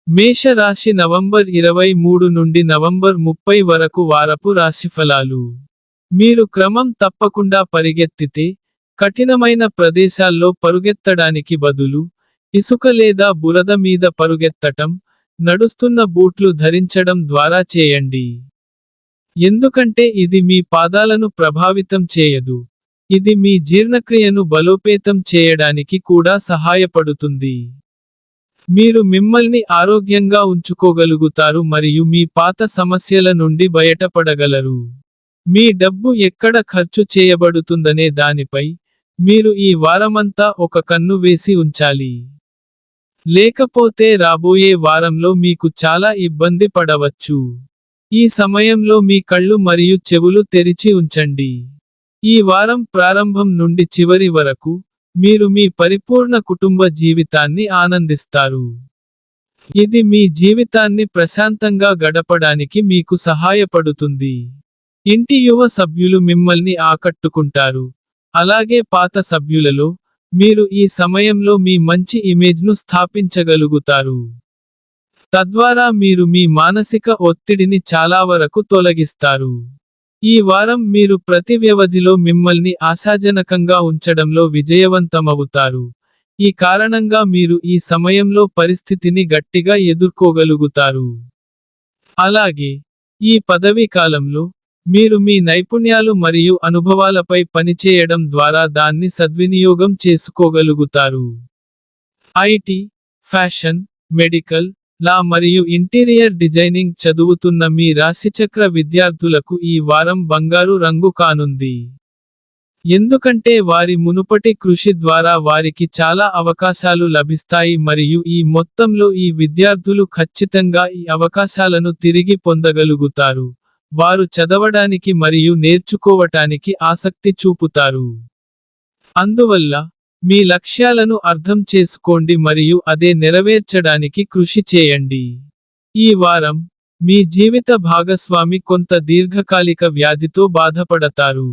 మేషరాశి నవంబర్ 23 నుండి నవంబర్ 30 వరకు వారపు రాశిఫలాలు. మీరు క్రమం తప్పకుండా పరిగెత్తితే, కఠినమైన ప్రదేశాల్లో పరుగెత్తడానికి బదులు, ఇసుక లేదా బురద మీద పరుగెత్తటం, నడుస్తున్న బూట్లు ధరించడం ద్వారా చేయండి. ఎందుకంటే ఇది మీ పాదాలను ప్రభావితం చేయదు. ఇది మీ జీర్ణక్రియను బలోపేతం చేయడానికి కూడా సహాయపడుతుంది. మీరు మిమ్మల్ని ఆరోగ్యంగా ఉంచుకోగలుగుతారు మరియు మీ పాత సమస్యల నుండి బయటపడగలరు. మీ డబ్బు ఎక్కడ ఖర్చు చేయబడుతుందనే దానిపై, మీరు ఈ వారమంతా ఒక కన్ను వేసి ఉంచాలి. లేకపోతే రాబోయే వారంలో మీకు చాలా ఇబ్బంది పడవచ్చు. ఈ సమయంలో మీ కళ్ళు మరియు చెవులు తెరిచి ఉంచండి. ఈ వారం ప్రారంభం నుండి చివరి వరకు, మీరు మీ పరిపూర్ణ కుటుంబ జీవితాన్ని ఆనందిస్తారు. ఇది మీ జీవితాన్ని ప్రశాంతంగా గడపడానికి మీకు సహాయపడుతుంది. ఇంటి యువ సభ్యులు మిమ్మల్ని ఆకట్టుకుంటారు. అలాగే పాత సభ్యులలో, మీరు ఈ సమయంలో మీ మంచి ఇమేజ్ను స్థాపించగలుగుతారు. తద్వారా మీరు మీ మానసిక ఒత్తిడిని చాలా వరకు తొలగిస్తారు. ఈ వారం మీరు ప్రతి వ్యవధిలో మిమ్మల్ని ఆశాజనకంగా ఉంచడంలో విజయవంతమవుతారు. ఈ కారణంగా మీరు ఈ సమయంలో పరిస్థితిని గట్టిగా ఎదుర్కోగలుగుతారు. అలాగే, ఈ పదవీ కాలంలో, మీరు మీ నైపుణ్యాలు మరియు అనుభవాలపై పనిచేయడం ద్వారా దాన్ని సద్వినియోగం చేసుకోగలుగుతారు. ఐటీ, ఫ్యాషన్, మెడికల్, లా మరియు ఇంటీరియర్ డిజైనింగ్ చదువుతున్న మీ రాశిచక్ర విద్యార్థులకు ఈ వారం బంగారు రంగు కానుంది. ఎందుకంటే వారి మునుపటి కృషి ద్వారా వారికి చాలా అవకాశాలు లభిస్తాయి మరియు ఈ మొత్తంలో ఈ విద్యార్థులు ఖచ్చితంగా ఈ అవకాశాలను తిరిగి పొందగలుగుతారు. వారు చదవడానికి మరియు నేర్చుకోవటానికి ఆసక్తి చూపుతారు. అందువల్ల, మీ లక్ష్యాలను అర్థం చేసుకోండి మరియు అదే నెరవేర్చడానికి కృషి చేయండి. ఈ వారం, మీ జీవిత భాగస్వామి కొంత దీర్ఘకాలిక వ్యాధితో బాధపడతారు.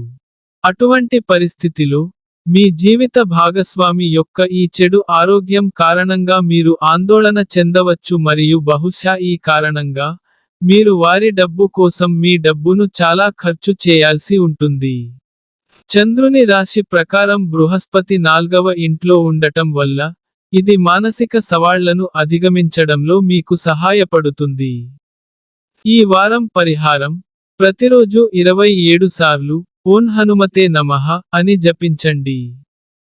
అటువంటి పరిస్థితిలో, మీ జీవిత భాగస్వామి యొక్క ఈ చెడు ఆరోగ్యం కారణంగా మీరు ఆందోళన చెందవచ్చు మరియు బహుశా ఈ కారణంగా, మీరు వారి డబ్బు కోసం మీ డబ్బును చాలా ఖర్చు చేయాల్సి ఉంటుంది. చంద్రుని రాశి ప్రకారం బృహస్పతి 4వ ఇంట్లో ఉండటం వల్ల, ఇది మానసిక సవాళ్లను అధిగమించడంలో మీకు సహాయపడుతుంది. ఈ వారం పరిహారం, ప్రతిరోజు 27 సార్లు ఓం హనుమతే నమః అని జపించండి.